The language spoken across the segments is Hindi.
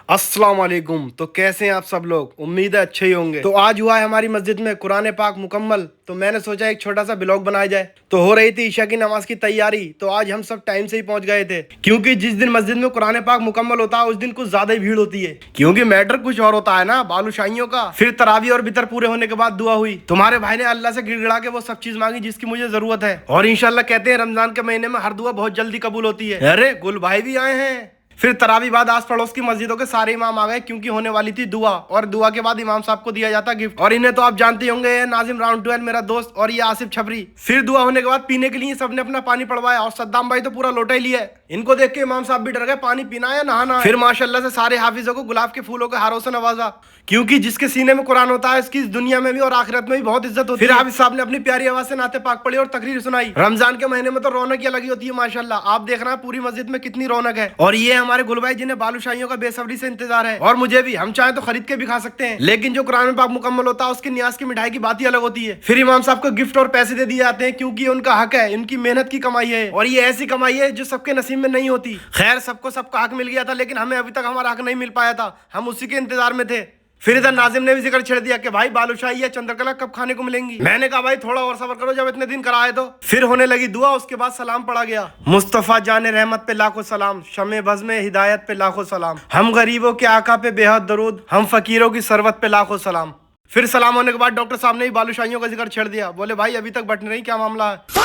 अस्सलाम वालेकुम। तो कैसे हैं आप सब लोग? उम्मीद है अच्छे ही होंगे। तो आज हुआ है हमारी मस्जिद में कुरान पाक मुकम्मल। तो मैंने सोचा एक छोटा सा ब्लॉग बनाया जाए। तो हो रही थी ईशा की नमाज की तैयारी। तो आज हम सब टाइम से ही पहुंच गए थे, क्योंकि जिस दिन मस्जिद में कुरान पाक मुकम्मल होता है उस दिन कुछ ज्यादा ही भीड़ होती है। क्योंकि मैटर कुछ और होता है ना, बालूशाहियों का। फिर तरावी और बितर पूरे होने के बाद दुआ हुई। तुम्हारे भाई ने अल्लाह से गिड़गिड़ा के वो सब चीज मांगी जिसकी मुझे जरूरत है। और इंशाल्लाह कहते हैं रमजान के महीने में हर दुआ बहुत जल्दी कबूल होती है। अरे गुल भाई भी आए हैं। फिर तरावी बाद आस पड़ोस की मस्जिदों के सारे इमाम आ गए, क्योंकि होने वाली थी दुआ। और दुआ के बाद इमाम साहब को दिया जाता गिफ्ट। और इन्हें तो आप जानते होंगे, नाजिम राउंड 12 मेरा दोस्त, और ये आसिफ छबरी। फिर दुआ होने के बाद पीने के लिए सबने अपना पानी पड़वाया, और सद्दाम भाई तो पूरा लोटा ही लिया है। इनको देख के इमाम साहब भी डर गए, पानी पीना है या नहाना है। फिर माशाल्लाह से सारे हाफिजों को गुलाब के फूलों के हारों से नवाजा, क्योंकि जिसके सीने में कुरान होता है इसकी इस दुनिया में भी और आखिरत में भी बहुत इज्जत होती है। फिर हाफिज साहब ने अपनी प्यारी आवाज से नाते पाक पढ़ी और तकरीर सुनाई। रमजान के महीने में तो रौनक ही अलग ही होती है माशाल्लाह। आप देख रहे हैं पूरी मस्जिद में कितनी रौनक है। और ये हमारे गुल भाई जिन्हें बालूशाहियों का बेसब्री से इंतजार है, और मुझे भी। हम चाहे तो खरीद के भी खा सकते हैं, लेकिन जो कुरान पाक मुकम्मल होता है उसकी न्याज की मिठाई की बात ही अलग होती है। फिर इमाम साहब को गिफ्ट और पैसे दे दिए जाते हैं, क्योंकि उनका हक है, उनकी मेहनत की कमाई है। और ये ऐसी कमाई है जो सबके नसीब में नहीं होती। खैर, सबको सबका हक मिल गया था, लेकिन हमें अभी तक हमारा हक नहीं मिल पाया था। हम उसी के इंतजार में थे। फिर इधर नाजिम ने भी जिक्र छेड़ दिया कि भाई बालूशाही या चंद्रकला कब खाने को मिलेंगी। मैंने कहा भाई थोड़ा और सब्र करो, जब इतने दिन कराए तो। फिर होने लगी दुआ, उसके बाद सलाम पढ़ा गया। मुस्तफा जाने रहमत पे लाखों सलाम, शमे बज़ में हिदायत पे लाखों सलाम, हम गरीबों के आका पे बेहद दरूद, हम फकीरों की सरवत पे लाखों सलाम। फिर सलाम होने के बाद डॉक्टर साहब ने भी बालूशाहियों का जिक्र छेड़ दिया। बोले भाई अभी तक बट नहीं, क्या मामला है।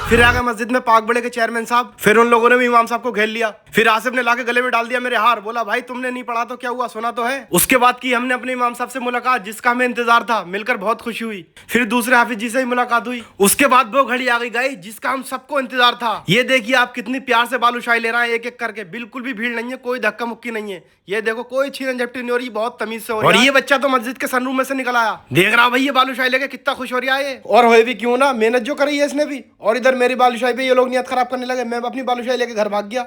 फिर आ गए मस्जिद में पाक बड़े के चेयरमैन साहब। फिर उन लोगों ने भी इमाम साहब को घेर लिया। फिर आसिफ ने लाके गले में डाल दिया मेरे हार। बोला भाई तुमने नहीं पढ़ा तो क्या हुआ, सुना तो है। उसके बाद की हमने अपने इमाम साहब से मुलाकात, जिसका हमें इंतजार था। मिलकर बहुत खुशी हुई। फिर दूसरे हाफिज जी से ही मुलाकात हुई। उसके बाद वो घड़ी आ गई जिसका हम सबको इंतजार था। ये देखिए आप कितनी प्यार से बालूशाही ले रहे हैं एक एक करके। बिल्कुल भी भीड़ नहीं है, कोई धक्का मुक्की नहीं है। ये देखो कोई छीन झपटी नहीं हो रही, बहुत तमीज से हो रही है। और ये बच्चा तो मस्जिद के सनरूम में से निकल आया। देख रहा भाई ये बालूशाही लेके कितना खुश हो रहा है। और हुए भी क्यों ना, मेहनत जो करी है इसने भी। और इधर मेरी बालूशाही पे ये लोग नियत खराब करने लगे। मैं अपनी बालूशाही लेके घर भाग गया।